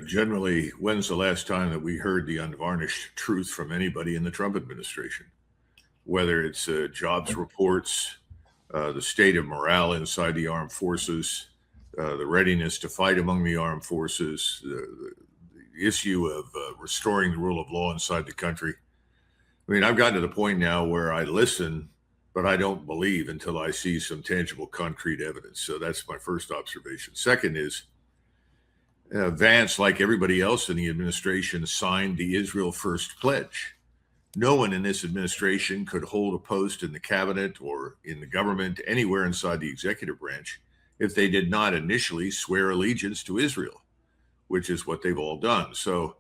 Generally, when's the last time that we heard the unvarnished truth from anybody in the Trump administration? Whether it's jobs reports, the state of morale inside the armed forces, the readiness to fight among the armed forces, the issue of restoring the rule of law inside the country. I mean, I've gotten to the point now where I listen, but I don't believe until I see some tangible, concrete evidence. So that's my first observation. Second is, Vance, like everybody else in the administration, signed the Israel First Pledge. No one in this administration could hold a post in the cabinet or in the government anywhere inside the executive branch if they did not initially swear allegiance to Israel, which is what they've all done. So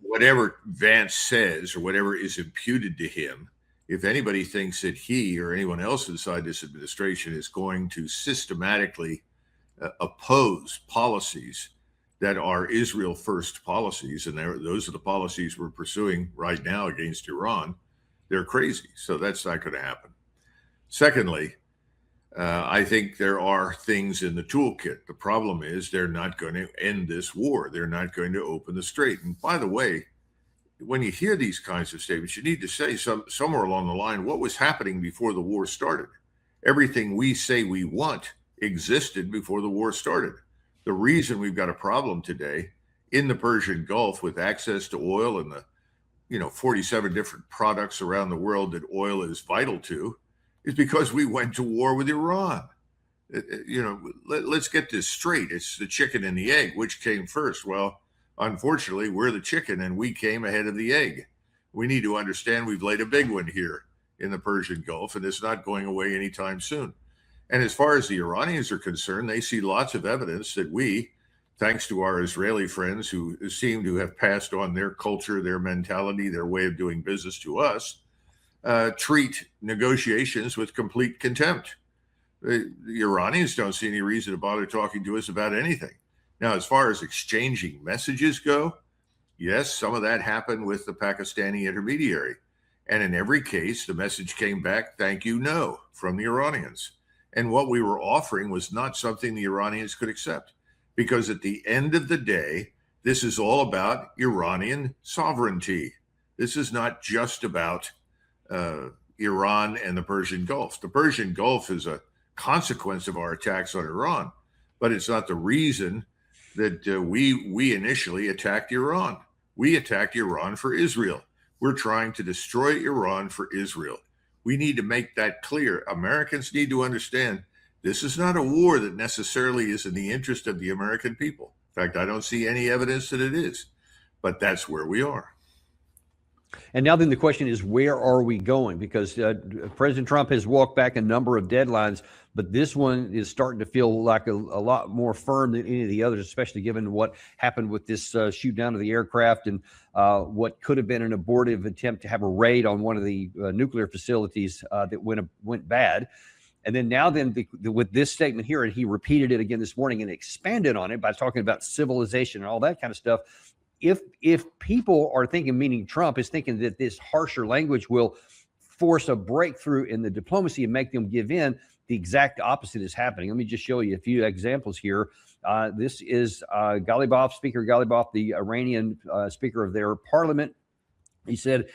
whatever Vance says or whatever is imputed to him, if anybody thinks that he or anyone else inside this administration is going to systematically oppose policies that are Israel first policies, and those are the policies we're pursuing right now against Iran, they're crazy. So that's not going to happen. Secondly, I think there are things in the toolkit. The problem is they're not going to end this war. They're not going to open the strait. And by the way, when you hear these kinds of statements, you need to say somewhere along the line, what was happening before the war started? Everything we say we want existed before the war started. The reason we've got a problem today in the Persian Gulf with access to oil and the 47 different products around the world that oil is vital to is because we went to war with Iran. Let's get this straight. It's the chicken and the egg. Which came first? Well, unfortunately, we're the chicken and we came ahead of the egg. We need to understand we've laid a big one here in the Persian Gulf, and it's not going away anytime soon. And as far as the Iranians are concerned, they see lots of evidence that we, thanks to our Israeli friends who seem to have passed on their culture, their mentality, their way of doing business to us, treat negotiations with complete contempt. The Iranians don't see any reason to bother talking to us about anything. Now, as far as exchanging messages go, yes, some of that happened with the Pakistani intermediary. And in every case, the message came back, thank you, no, from the Iranians. And what we were offering was not something the Iranians could accept, because at the end of the day, this is all about Iranian sovereignty. This is not just about Iran and the Persian Gulf. The Persian Gulf is a consequence of our attacks on Iran, but it's not the reason that we initially attacked Iran. We attacked Iran for Israel. We're trying to destroy Iran for Israel. We need to make that clear. Americans need to understand this is not a war that necessarily is in the interest of the American people. In fact, I don't see any evidence that it is, but that's where we are. And now then the question is, where are we going? Because President Trump has walked back a number of deadlines, but this one is starting to feel like a lot more firm than any of the others, especially given what happened with this shoot down of the aircraft and what could have been an abortive attempt to have a raid on one of the nuclear facilities that went bad. And then with this statement here, and he repeated it again this morning and expanded on it by talking about civilization and all that kind of stuff. If people are thinking, meaning Trump is thinking that this harsher language will force a breakthrough in the diplomacy and make them give in, the exact opposite is happening. Let me just show you a few examples here. This is Speaker Ghalibaf, the Iranian speaker of their parliament. He said,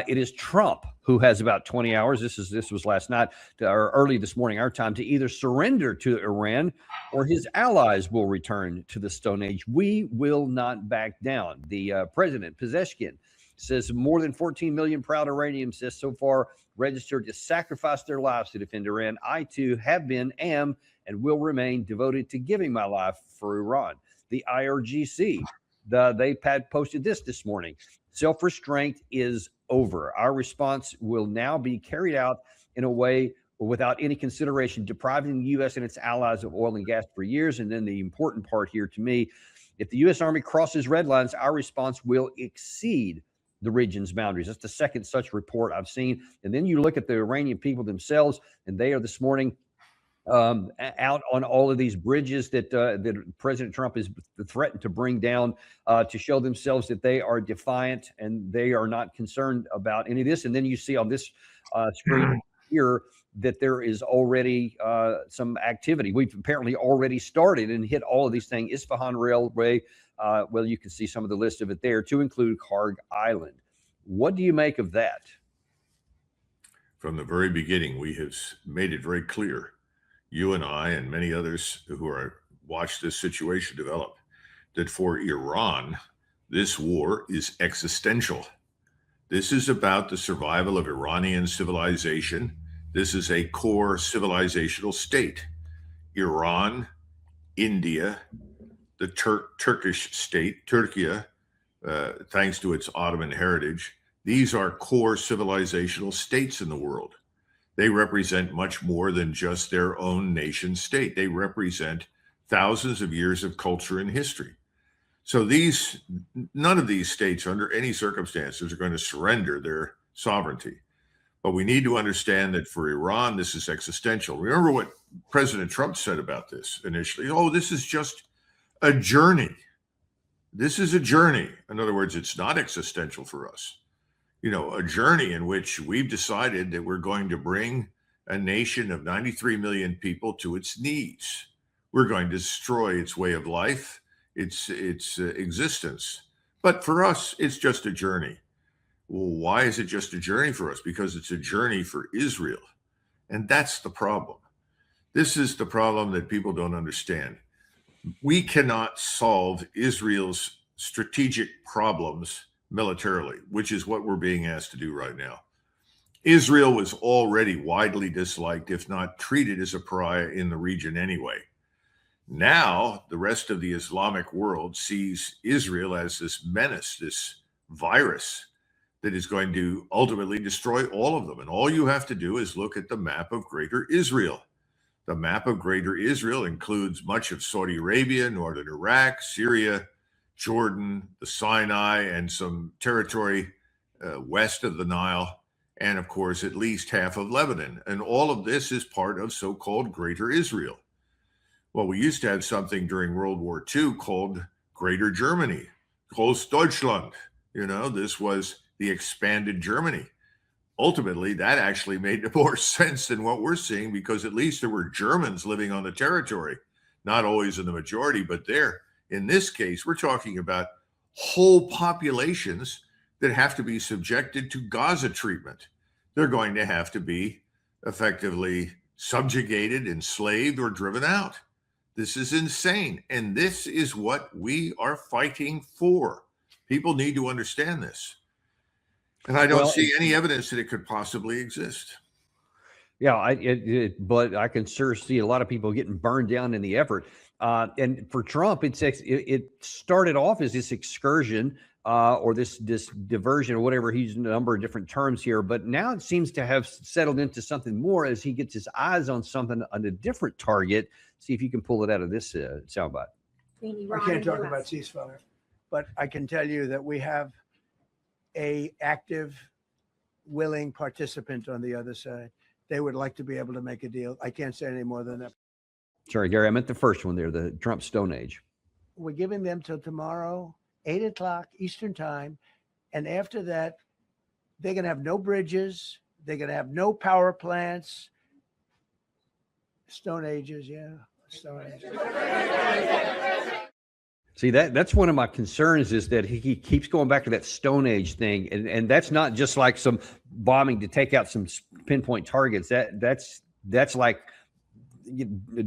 it is Trump who has about 20 hours. This was last night or early this morning, our time, to either surrender to Iran or his allies will return to the Stone Age. We will not back down. The president, Pezeshkian, says more than 14 million proud Iranians says so far registered to sacrifice their lives to defend Iran. I too have been, am, and will remain devoted to giving my life for Iran. The IRGC, they posted this morning. Self-restraint is over. Our response will now be carried out in a way without any consideration, depriving the U.S. and its allies of oil and gas for years. And then the important part here to me, if the U.S. Army crosses red lines, our response will exceed the region's boundaries. That's the second such report I've seen. And then you look at the Iranian people themselves, and they are this morning out on all of these bridges that President Trump has threatened to bring down to show themselves that they are defiant and they are not concerned about any of this. And then you see on this screen hear that there is already some activity. We've apparently already started and hit all of these things. Isfahan Railway, well, you can see some of the list of it there, to include Karg Island. What do you make of that? From the very beginning, we have made it very clear, you and I and many others who are watched this situation develop, that for Iran, this war is existential. This is about the survival of Iranian civilization. This is a core civilizational state. Iran, India, the Turkish state, Turkey, thanks to its Ottoman heritage, these are core civilizational states in the world. They represent much more than just their own nation state. They represent thousands of years of culture and history. So none of these states under any circumstances are going to surrender their sovereignty. But we need to understand that for Iran, this is existential. Remember what President Trump said about this initially. Oh, this is just a journey. This is a journey. In other words, it's not existential for us. A journey in which we've decided that we're going to bring a nation of 93 million people to its knees. We're going to destroy its way of life, its existence. But for us, it's just a journey. Well, why is it just a journey for us? Because it's a journey for Israel. And that's the problem. This is the problem that people don't understand. We cannot solve Israel's strategic problems militarily, which is what we're being asked to do right now. Israel was already widely disliked, if not treated as a pariah in the region anyway. Now, the rest of the Islamic world sees Israel as this menace, this virus that is going to ultimately destroy all of them. And all you have to do is look at the map of Greater Israel. The map of Greater Israel includes much of Saudi Arabia, northern Iraq, Syria, Jordan, the Sinai, and some territory west of the Nile, and of course, at least half of Lebanon. And all of this is part of so-called Greater Israel. Well, we used to have something during World War II called Greater Germany, Großdeutschland. This was the expanded Germany. Ultimately, that actually made more sense than what we're seeing, because at least there were Germans living on the territory, not always in the majority, but there. In this case, we're talking about whole populations that have to be subjected to Gaza treatment. They're going to have to be effectively subjugated, enslaved, or driven out. This is insane. And this is what we are fighting for. People need to understand this. And I don't see any evidence that it could possibly exist. Yeah, but I can sure see a lot of people getting burned down in the effort. And for Trump, it started off as this excursion or this diversion or whatever. He's a number of different terms here, but now it seems to have settled into something more as he gets his eyes on something on a different target. See if you can pull it out of this soundbite. I can't talk about ceasefire, but I can tell you that we have a active, willing participant on the other side. They would like to be able to make a deal. I can't say any more than that. Sorry, Gary, I meant the first one there, the Trump Stone Age. We're giving them till tomorrow, 8 o'clock Eastern time. And after that, they're going to have no bridges. They're going to have no power plants. Stone Ages, yeah. Stone Ages. See, that's one of my concerns, is that he keeps going back to that Stone Age thing. And that's not just like some bombing to take out some pinpoint targets. That's like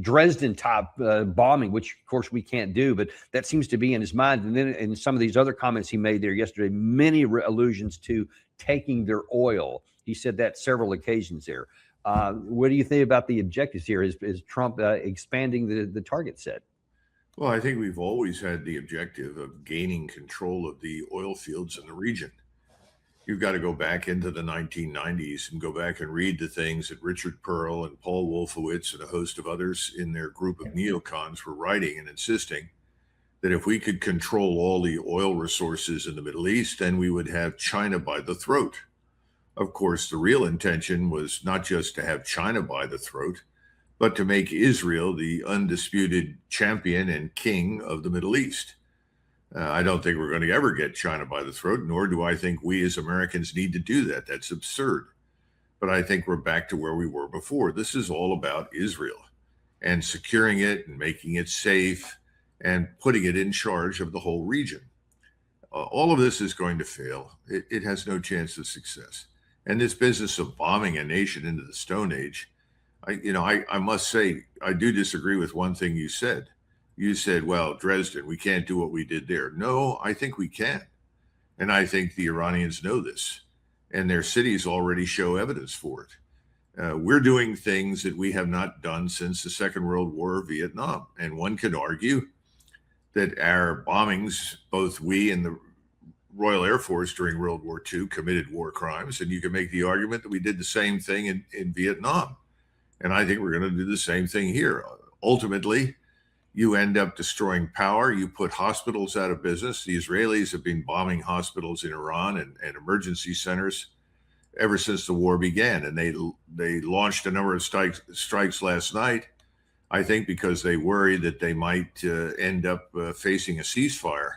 Dresden type bombing, which of course we can't do, but that seems to be in his mind. And then in some of these other comments he made there yesterday, many allusions to taking their oil. He said that several occasions there. What do you think about the objectives here? Is Trump expanding the target set? Well, I think we've always had the objective of gaining control of the oil fields in the region. You've got to go back into the 1990s and go back and read the things that Richard Pearl and Paul Wolfowitz and a host of others in their group of neocons were writing and insisting that if we could control all the oil resources in the Middle East, then we would have China by the throat. Of course, the real intention was not just to have China by the throat, but to make Israel the undisputed champion and king of the Middle East. I don't think we're going to ever get China by the throat, nor do I think we as Americans need to do that. That's absurd. but I think we're back to where we were before. This is all about Israel and securing it and making it safe and putting it in charge of the whole region. All of this is going to fail. It has no chance of success. And this business of bombing a nation into the Stone Age, I must say, I do disagree with one thing you said. You said, well, Dresden, we can't do what we did there. No, I think we can. And I think the Iranians know this, and their cities already show evidence for it. We're doing things that we have not done since the Second World War or Vietnam. And one could argue that our bombings, both we and the Royal Air Force during World War II, committed war crimes. And you can make the argument that we did the same thing in Vietnam. And I think we're going to do the same thing here. Ultimately, you end up destroying power. You put hospitals out of business. The Israelis have been bombing hospitals in Iran and emergency centers ever since the war began. And they launched a number of strikes last night, I think because they worry that they might end up facing a ceasefire.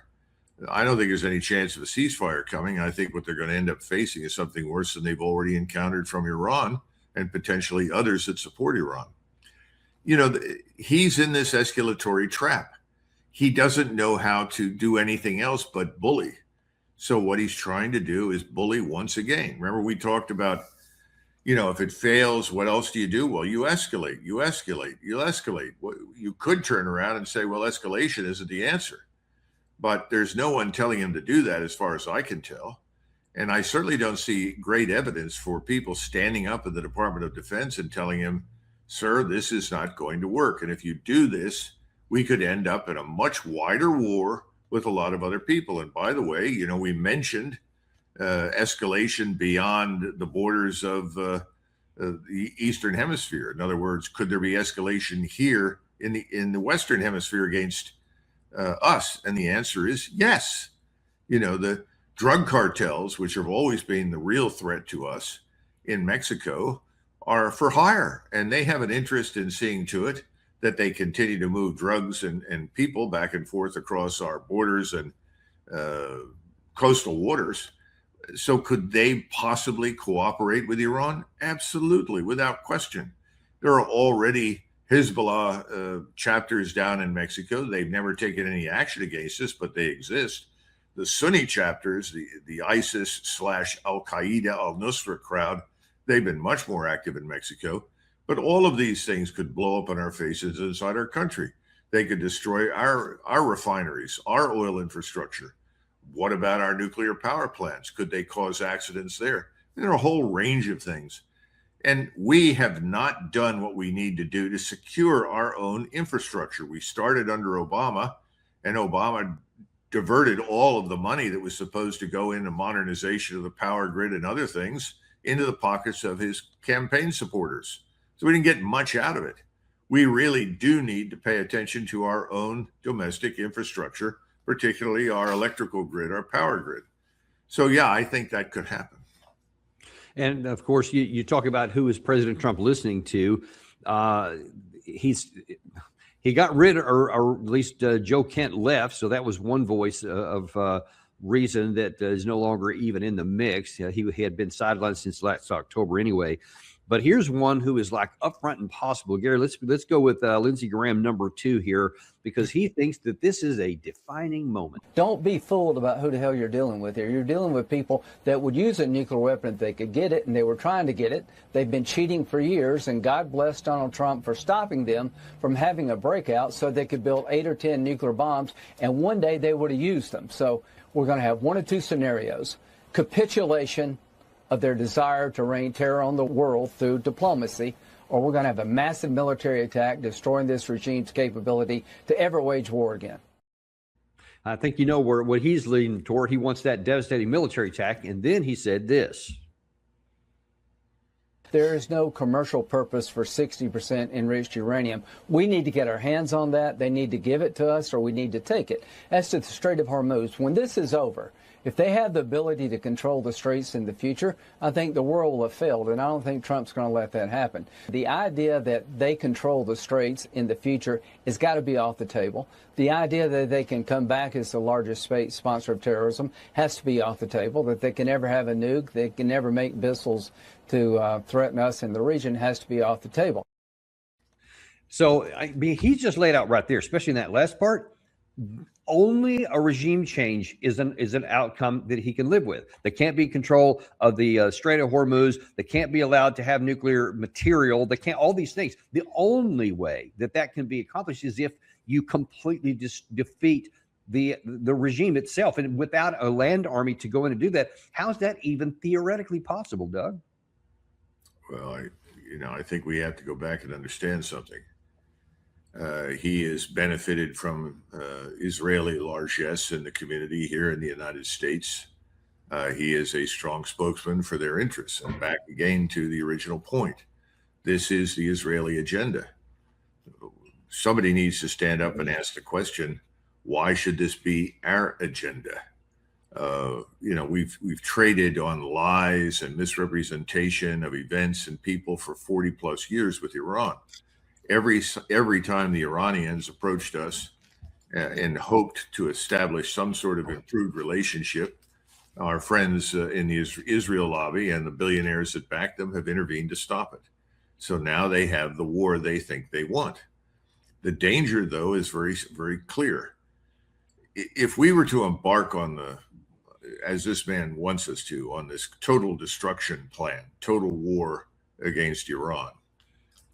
I don't think there's any chance of a ceasefire coming. I think what they're going to end up facing is something worse than they've already encountered from Iran and potentially others that support Iran. He's in this escalatory trap. He doesn't know how to do anything else but bully. So what he's trying to do is bully once again. Remember, we talked about, if it fails, what else do you do? Well, you escalate, you escalate, you escalate. Well, you could turn around and say, well, escalation isn't the answer. But there's no one telling him to do that as far as I can tell. And I certainly don't see great evidence for people standing up in the Department of Defense and telling him, sir, this is not going to work. And if you do this, we could end up in a much wider war with a lot of other people. And by the way, we mentioned escalation beyond the borders of the Eastern Hemisphere. In other words, could there be escalation here in the Western Hemisphere against us? And the answer is yes. The drug cartels, which have always been the real threat to us in Mexico, are for hire, and they have an interest in seeing to it that they continue to move drugs and people back and forth across our borders and coastal waters. So could they possibly cooperate with Iran? Absolutely, without question. There are already Hezbollah chapters down in Mexico. They've never taken any action against us, but they exist. The Sunni chapters, the ISIS / Al-Qaeda, Al-Nusra crowd, they've been much more active in Mexico. But all of these things could blow up in our faces inside our country. They could destroy our refineries, our oil infrastructure. What about our nuclear power plants? Could they cause accidents there? There are a whole range of things. And we have not done what we need to do to secure our own infrastructure. We started under Obama, and Obama diverted all of the money that was supposed to go into modernization of the power grid and other things into the pockets of his campaign supporters. So we didn't get much out of it. We really do need to pay attention to our own domestic infrastructure, particularly our electrical grid, our power grid. So yeah, I think that could happen. And of course, you talk about who is President Trump listening to. He got rid, or at least Joe Kent left. So that was one voice of reason that is no longer even in the mix. He had been sidelined since last October anyway. But here's one who is like upfront and possible. Gary, let's go with Lindsey Graham, number 2 here, because he thinks that this is a defining moment. Don't be fooled about who the hell you're dealing with here. You're dealing with people that would use a nuclear weapon if they could get it, and they were trying to get it. They've been cheating for years, and God bless Donald Trump for stopping them from having a breakout so they could build 8 or 10 nuclear bombs, and one day they would have used them. So we're going to have one of two scenarios: capitulation of their desire to rain terror on the world through diplomacy, or we're going to have a massive military attack destroying this regime's capability to ever wage war again. I think you know what he's leaning toward. He wants that devastating military attack. And then he said this. There is no commercial purpose for 60% enriched uranium. We need to get our hands on that. They need to give it to us, or we need to take it. As to the Strait of Hormuz, when this is over, if they have the ability to control the straits in the future, I think the world will have failed, and I don't think Trump's going to let that happen. The idea that they control the straits in the future has got to be off the table. The idea that they can come back as the largest state sponsor of terrorism has to be off the table. That they can never have a nuke, they can never make missiles to threaten us in the region has to be off the table. So, I mean, he's just laid out right there, especially in that last part. Only a regime change is an outcome that he can live with. They can't be control of the Strait of Hormuz. They can't be allowed to have nuclear material. They can't, all these things. The only way that can be accomplished is if you completely just defeat the regime itself. And without a land army to go in and do that, how's that even theoretically possible, Doug? Well, I think we have to go back and understand something. He has benefited from Israeli largesse in the community here in the United States. He is a strong spokesman for their interests. And back again to the original point, this is the Israeli agenda. Somebody needs to stand up and ask the question, why should this be our agenda? We've traded on lies and misrepresentation of events and people for 40 plus years with Iran. Every time the Iranians approached us and hoped to establish some sort of improved relationship, our friends in the Israel lobby and the billionaires that back them have intervened to stop it. So now they have the war they think they want. The danger, though, is very, very clear. If we were to embark on as this man wants us to, on this total destruction plan, total war against Iran,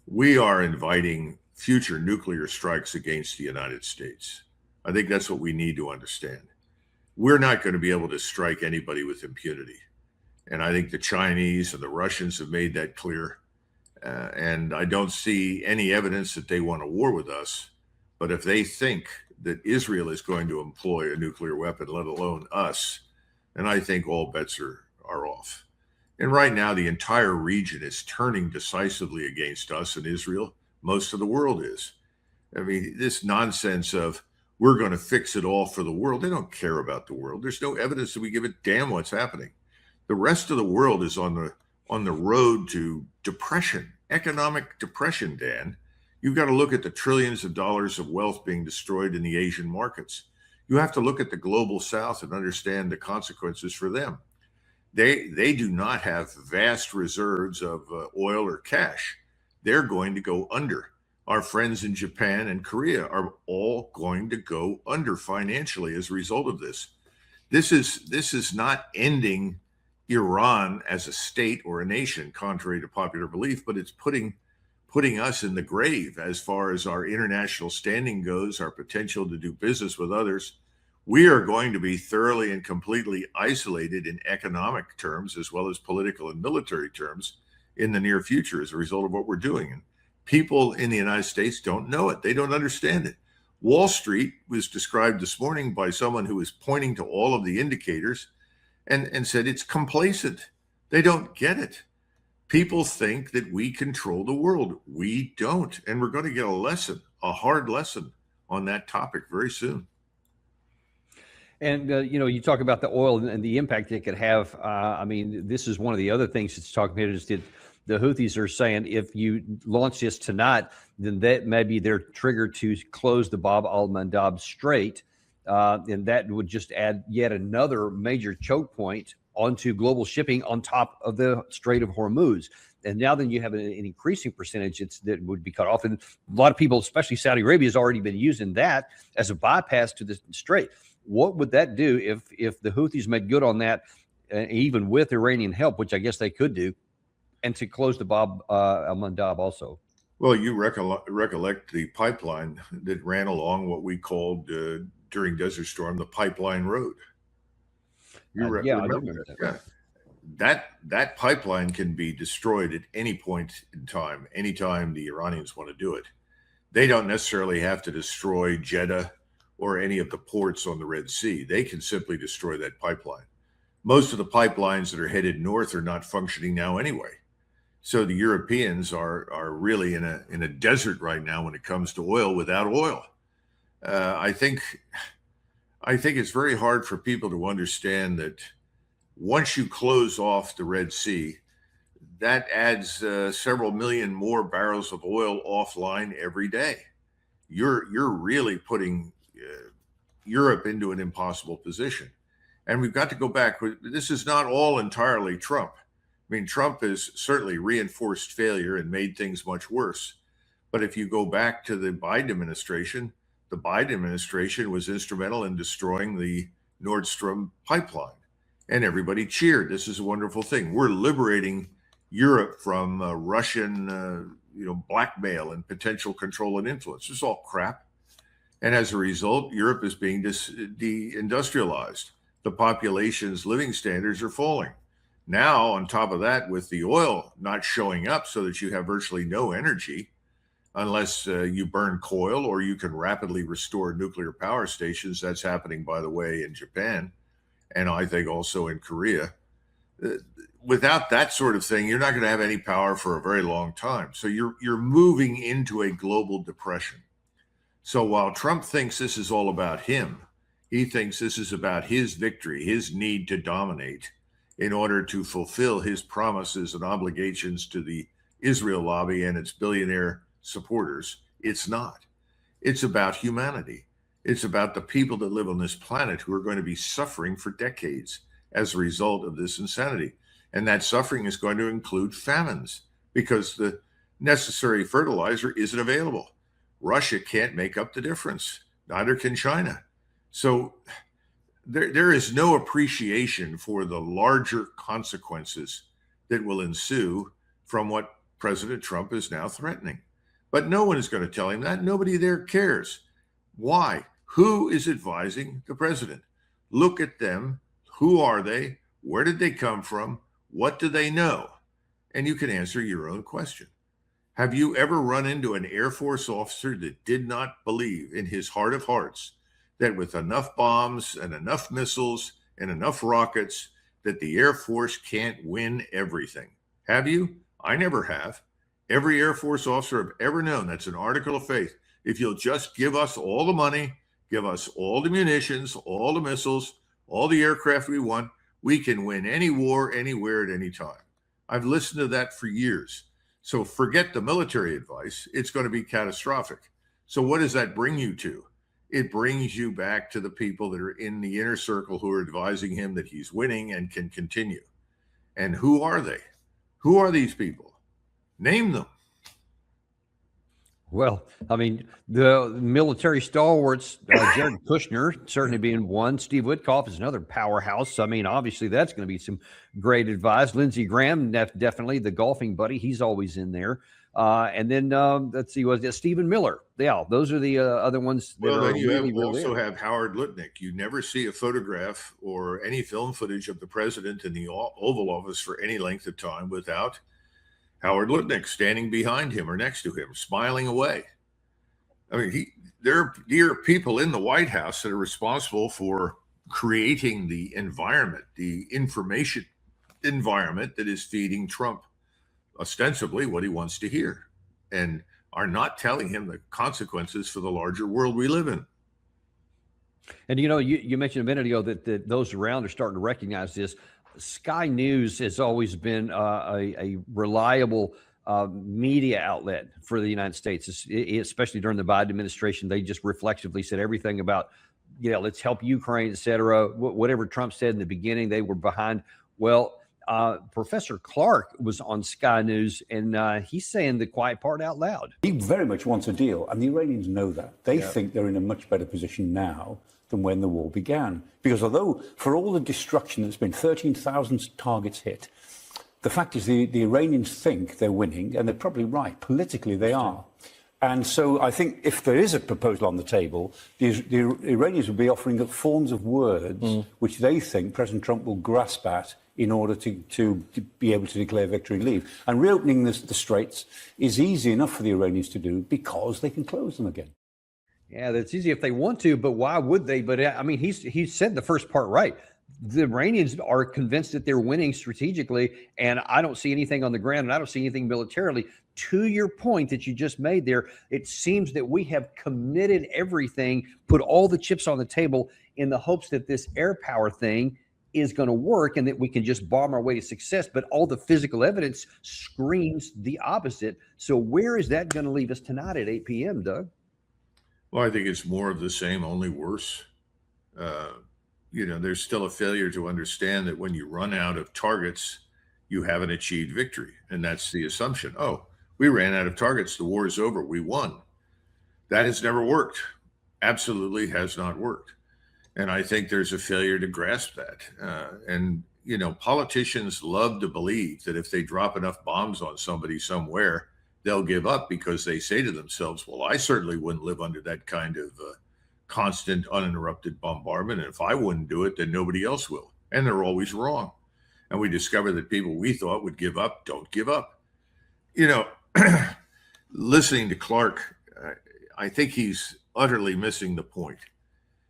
we are inviting future nuclear strikes against the United States. I think that's what we need to understand. We're not going to be able to strike anybody with impunity. And I think the Chinese and the Russians have made that clear. And I don't see any evidence that they want a war with us. But if they think that Israel is going to employ a nuclear weapon, let alone us, then I think all bets are off. And right now, the entire region is turning decisively against us and Israel. Most of the world is. I mean, this nonsense of we're going to fix it all for the world. They don't care about the world. There's no evidence that we give a damn what's happening. The rest of the world is on the road to depression, economic depression, Dan. You've got to look at the trillions of dollars of wealth being destroyed in the Asian markets. You have to look at the global South and understand the consequences for them. They do not have vast reserves of oil or cash. They're going to go under. Our friends in Japan and Korea are all going to go under financially as a result of this. This is not ending Iran as a state or a nation, contrary to popular belief, but it's putting us in the grave as far as our international standing goes, our potential to do business with others. We are going to be thoroughly and completely isolated in economic terms, as well as political and military terms, in the near future as a result of what we're doing. And people in the United States don't know it. They don't understand it. Wall Street was described this morning by someone who was pointing to all of the indicators and said it's complacent. They don't get it. People think that we control the world. We don't. And we're going to get a hard lesson on that topic very soon. And, you talk about the oil and the impact it could have. I mean, this is one of the other things that's talking about is that the Houthis are saying if you launch this tonight, then that may be their trigger to close the Bab al-Mandab Strait. And that would just add yet another major choke point onto global shipping on top of the Strait of Hormuz. And now then you have an increasing percentage that would be cut off. And a lot of people, especially Saudi Arabia, has already been using that as a bypass to the strait. What would that do if the Houthis made good on that, even with Iranian help, which I guess they could do, and to close the Bab al-Mandab also? Well, you recollect the pipeline that ran along what we called during Desert Storm the Pipeline Road. I remember that. Yeah. That pipeline can be destroyed at any point in time, anytime the Iranians want to do it. They don't necessarily have to destroy Jeddah or any of the ports on the Red Sea. They can simply destroy that pipeline. Most of the pipelines that are headed north are not functioning now anyway. So the Europeans are really in a desert right now when it comes to oil without oil. I think it's very hard for people to understand that once you close off the Red Sea, that adds several million more barrels of oil offline every day. You're really putting Europe into an impossible position. And we've got to go back. This is not all entirely Trump. I mean, Trump has certainly reinforced failure and made things much worse. But if you go back to the Biden administration was instrumental in destroying the Nord Stream pipeline. And everybody cheered. This is a wonderful thing. We're liberating Europe from Russian blackmail and potential control and influence. This is all crap. And as a result, Europe is being deindustrialized. The population's living standards are falling. Now, on top of that, with the oil not showing up so that you have virtually no energy, unless you burn coal or you can rapidly restore nuclear power stations. That's happening, by the way, in Japan, and I think also in Korea. Without that sort of thing, you're not going to have any power for a very long time. So you're moving into a global depression. So while Trump thinks this is all about him, he thinks this is about his victory, his need to dominate in order to fulfill his promises and obligations to the Israel lobby and its billionaire supporters. It's not. It's about humanity. It's about the people that live on this planet who are going to be suffering for decades as a result of this insanity. And that suffering is going to include famines because the necessary fertilizer isn't available. Russia can't make up the difference. Neither can China. So there is no appreciation for the larger consequences that will ensue from what President Trump is now threatening. But no one is going to tell him that. Nobody there cares. Why? Who is advising the president? Look at them. Who are they? Where did they come from? What do they know? And you can answer your own question. Have you ever run into an Air Force officer that did not believe in his heart of hearts that with enough bombs and enough missiles and enough rockets that the Air Force can't win everything? Have you? I never have. Every Air Force officer I've ever known, that's an article of faith. If you'll just give us all the money, give us all the munitions, all the missiles, all the aircraft we want, we can win any war, anywhere, at any time. I've listened to that for years. So forget the military advice. It's going to be catastrophic. So what does that bring you to? It brings you back to the people that are in the inner circle who are advising him that he's winning and can continue. And who are they? Who are these people? Name them. Well, I mean, the military stalwarts, Jared Kushner certainly being one. Steve Witkoff is another powerhouse. I mean, obviously, that's going to be some great advice. Lindsey Graham, definitely the golfing buddy. He's always in there. And then let's see, was it Stephen Miller? Yeah, those are the other ones. Well, then you also have Howard Lutnick. You never see a photograph or any film footage of the president in the Oval Office for any length of time without Howard Lutnick standing behind him or next to him, smiling away. I mean, there are people in the White House that are responsible for creating the environment, the information environment that is feeding Trump ostensibly what he wants to hear, and are not telling him the consequences for the larger world we live in. And you mentioned a minute ago that those around are starting to recognize this. Sky News has always been a reliable media outlet for the United States, especially during the Biden administration. They just reflexively said everything about, let's help Ukraine, et cetera. Whatever Trump said in the beginning, they were behind. Well, Professor Clark was on Sky News, and he's saying the quiet part out loud. He very much wants a deal, and the Iranians know that. They think they're in a much better position now than when the war began. Because although for all the destruction that's been 13,000 targets hit, the fact is the Iranians think they're winning, and they're probably right. Politically, they are. And so I think if there is a proposal on the table, the Iranians will be offering up forms of words which they think President Trump will grasp at in order to be able to declare victory and leave. And reopening the straits is easy enough for the Iranians to do because they can close them again. Yeah, that's easy if they want to, but why would they? But I mean, he said the first part right. the Iranians are convinced that they're winning strategically, and I don't see anything on the ground, and I don't see anything militarily. To your point that you just made there, it seems that we have committed everything, put all the chips on the table in the hopes that this air power thing is going to work and that we can just bomb our way to success. But all the physical evidence screams the opposite. So where is that going to leave us tonight at 8 p.m., Doug? Well, I think it's more of the same, only worse. There's still a failure to understand that when you run out of targets, you haven't achieved victory. And that's the assumption. Oh, we ran out of targets. The war is over. We won. That has never worked. Absolutely has not worked. And I think there's a failure to grasp that. Politicians love to believe that if they drop enough bombs on somebody somewhere, they'll give up because they say to themselves, well, I certainly wouldn't live under that kind of constant, uninterrupted bombardment. And if I wouldn't do it, then nobody else will. And they're always wrong. And we discover that people we thought would give up don't give up. Listening to Clark, I think he's utterly missing the point.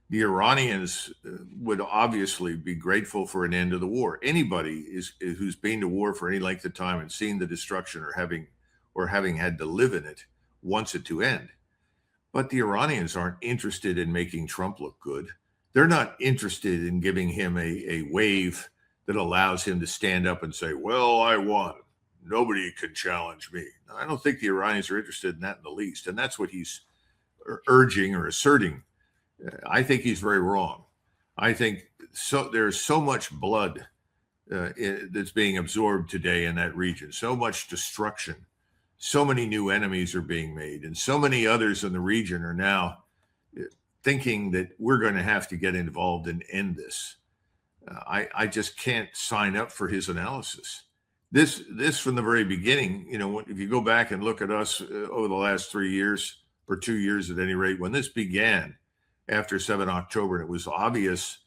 The Iranians would obviously be grateful for an end to the war. Anybody who's been to war for any length of time and seen the destruction or having had to live in it wants it to end. But the Iranians aren't interested in making Trump look good. They're not interested in giving him a wave that allows him to stand up and say, well, I won. Nobody can challenge me. I don't think the Iranians are interested in that in the least. And that's what he's urging or asserting. I think he's very wrong. I think there's so much blood that's being absorbed today in that region, so much destruction. So many new enemies are being made, and so many others in the region are now thinking that we're going to have to get involved and end this. I just can't sign up for his analysis. This from the very beginning, if you go back and look at us over the last 3 years or 2 years at any rate, when this began after 7 October, and it was obvious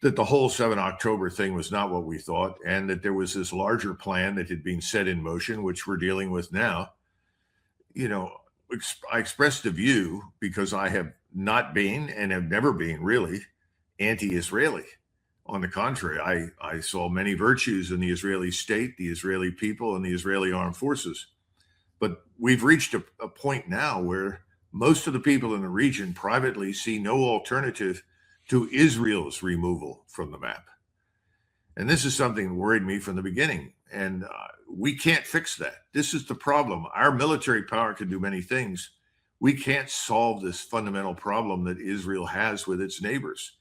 that the whole 7 October thing was not what we thought, and that there was this larger plan that had been set in motion, which we're dealing with now. I expressed a view because I have not been and have never been really anti-Israeli. On the contrary, I saw many virtues in the Israeli state, the Israeli people, and the Israeli armed forces. But we've reached a point now where most of the people in the region privately see no alternative to Israel's removal from the map. And this is something that worried me from the beginning. And we can't fix that. This is the problem. Our military power can do many things. We can't solve this fundamental problem that Israel has with its neighbors.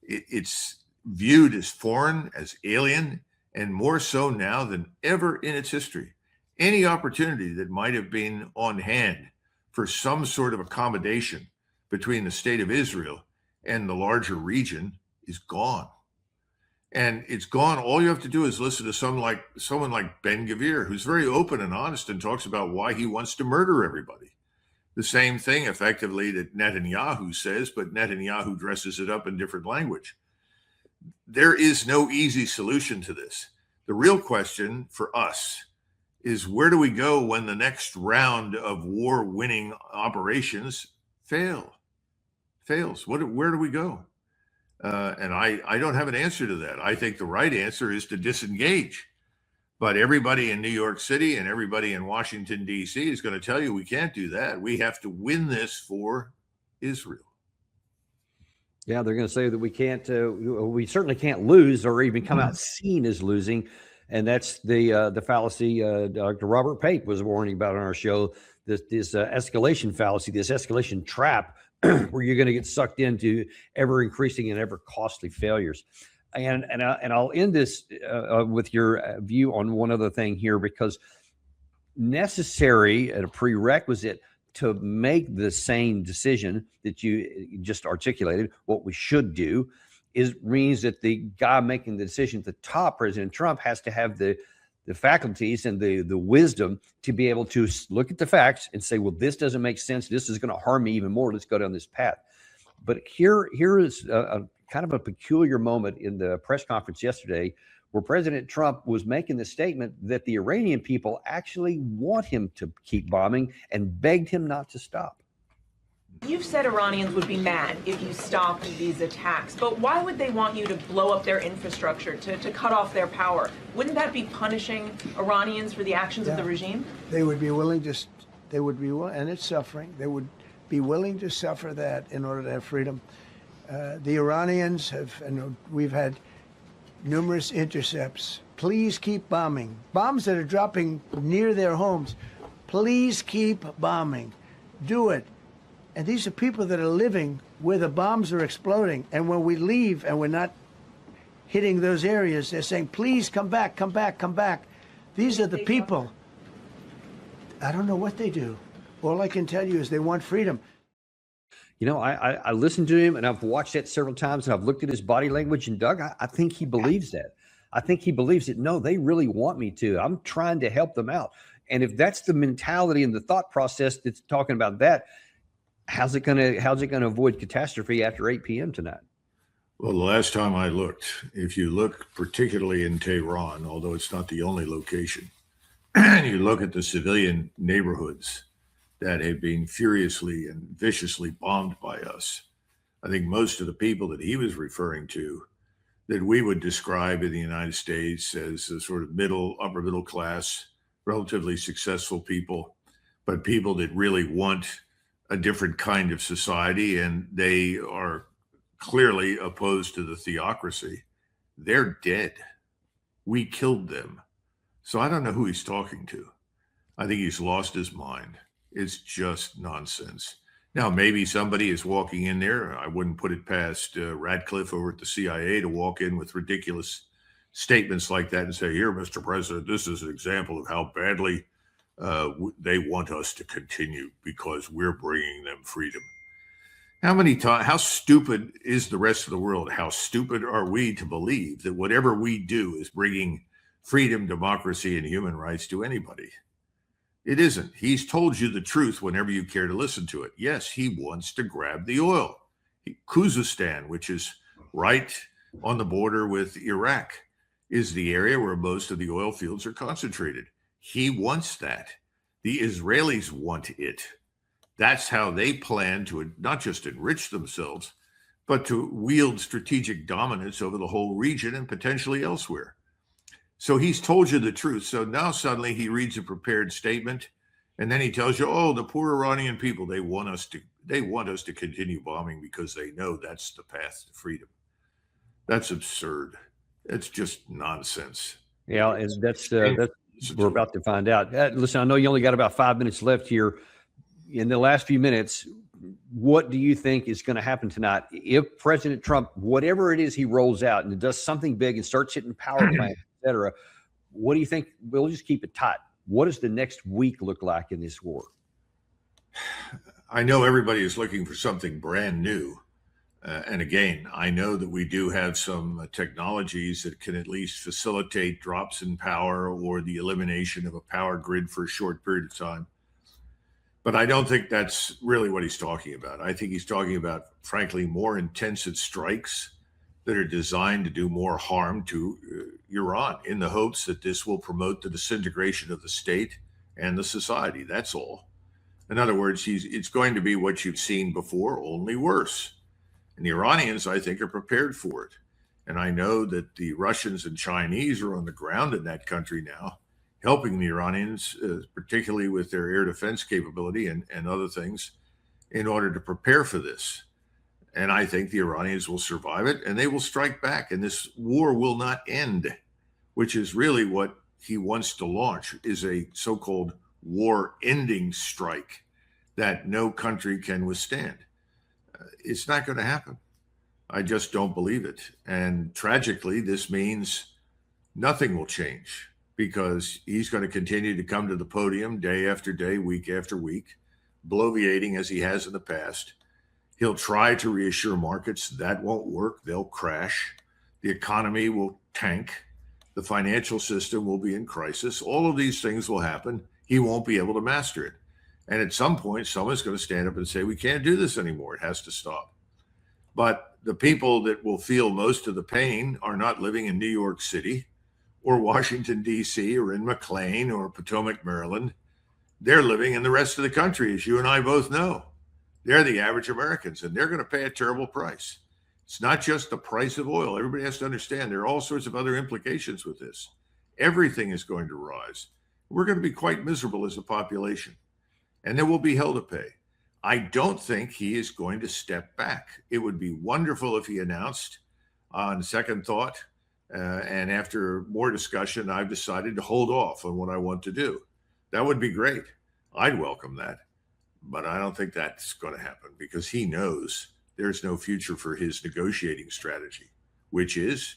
It's viewed as foreign, as alien, and more so now than ever in its history. Any opportunity that might have been on hand for some sort of accommodation between the state of Israel and the larger region is gone. And it's gone. All you have to do is listen to someone like Ben-Gvir, who's very open and honest and talks about why he wants to murder everybody. The same thing effectively that Netanyahu says, but Netanyahu dresses it up in different language. There is no easy solution to this. The real question for us is, where do we go when the next round of war-winning operations fails? Where do we go? And I don't have an answer to that. I think the right answer is to disengage. But everybody in New York City and everybody in Washington, D.C. is going to tell you we can't do that. We have to win this for Israel. Yeah, they're going to say that we certainly can't lose or even come out seen as losing. And that's the fallacy Dr. Robert Pape was warning about on our show, this escalation fallacy, this escalation trap, where you're going to get sucked into ever increasing and ever costly failures. And I'll end this with your view on one other thing here, because necessary and a prerequisite to make the same decision that you just articulated, what we should do, means that the guy making the decision at the top, President Trump, has to have the faculties and the wisdom to be able to look at the facts and say, well, this doesn't make sense. This is going to harm me even more. Let's go down this path. But here is a kind of a peculiar moment in the press conference yesterday, where President Trump was making the statement that the Iranian people actually want him to keep bombing and begged him not to stop. You've said Iranians would be mad if you stopped these attacks, but why would they want you to blow up their infrastructure, to cut off their power? Wouldn't that be punishing Iranians for the actions of the regime? They would be willing to, and it's suffering, they would be willing to suffer that in order to have freedom. The Iranians have, and we've had numerous intercepts. Please keep bombing. Bombs that are dropping near their homes. Please keep bombing. Do it. And these are people that are living where the bombs are exploding. And when we leave and we're not hitting those areas, they're saying, please come back, come back, come back. These are the people. I don't know what they do. All I can tell you is they want freedom. You know, I listened to him and I've watched that several times and I've looked at his body language, and Doug, I think he believes that. I think he believes that, no, they really want me to. I'm trying to help them out. And if that's the mentality and the thought process that's talking about that, how's it going to avoid catastrophe after 8 p.m. tonight? Well, the last time I looked, if you look particularly in Tehran, although it's not the only location, and you look at the civilian neighborhoods that have been furiously and viciously bombed by us, I think most of the people that he was referring to that we would describe in the United States as a sort of upper middle class, relatively successful people, but people that really want a different kind of society, and they are clearly opposed to the theocracy. They're dead. We killed them. So I don't know who he's talking to. I think he's lost his mind. It's just nonsense. Now, maybe somebody is walking in there. I wouldn't put it past Radcliffe over at the CIA to walk in with ridiculous statements like that and say, here, Mr. President, this is an example of how badly they want us to continue because we're bringing them freedom. How stupid is the rest of the world? How stupid are we to believe that whatever we do is bringing freedom, democracy, and human rights to anybody? It isn't. He's told you the truth whenever you care to listen to it. Yes, he wants to grab the oil. Khuzestan, which is right on the border with Iraq, is the area where most of the oil fields are concentrated. He wants that. The Israelis want it. That's how they plan to not just enrich themselves, but to wield strategic dominance over the whole region and potentially elsewhere. So he's told you the truth. So now suddenly he reads a prepared statement, and then he tells you, oh, the poor Iranian people, they want us to continue bombing because they know that's the path to freedom. That's absurd. It's just nonsense. Yeah, and that's we're about to find out. Listen, I know you only got about 5 minutes left here. In the last few minutes, what do you think is going to happen tonight if President Trump, whatever it is he rolls out and does something big and starts hitting power plants, et cetera, what do you think? We'll just keep it tight. What does the next week look like in this war? I know everybody is looking for something brand new. And again, I know that we do have some technologies that can at least facilitate drops in power or the elimination of a power grid for a short period of time. But I don't think that's really what he's talking about. I think he's talking about, frankly, more intensive strikes that are designed to do more harm to Iran in the hopes that this will promote the disintegration of the state and the society. That's all. In other words, it's going to be what you've seen before, only worse. And the Iranians, I think, are prepared for it. And I know that the Russians and Chinese are on the ground in that country now, helping the Iranians, particularly with their air defense capability and other things, in order to prepare for this. And I think the Iranians will survive it, and they will strike back, and this war will not end, which is really what he wants to launch, is a so-called war-ending strike that no country can withstand. It's not going to happen. I just don't believe it. And tragically, this means nothing will change, because he's going to continue to come to the podium day after day, week after week, bloviating as he has in the past. He'll try to reassure markets. That won't work. They'll crash. The economy will tank. The financial system will be in crisis. All of these things will happen. He won't be able to master it. And at some point, someone's going to stand up and say, we can't do this anymore. It has to stop. But the people that will feel most of the pain are not living in New York City or Washington, D.C., or in McLean or Potomac, Maryland. They're living in the rest of the country, as you and I both know. They're the average Americans, and they're going to pay a terrible price. It's not just the price of oil. Everybody has to understand there are all sorts of other implications with this. Everything is going to rise. We're going to be quite miserable as a population, and there will be hell to pay. I don't think he is going to step back. It would be wonderful if he announced on second thought, and after more discussion, I've decided to hold off on what I want to do. That would be great. I'd welcome that. But I don't think that's going to happen because he knows there's no future for his negotiating strategy, which is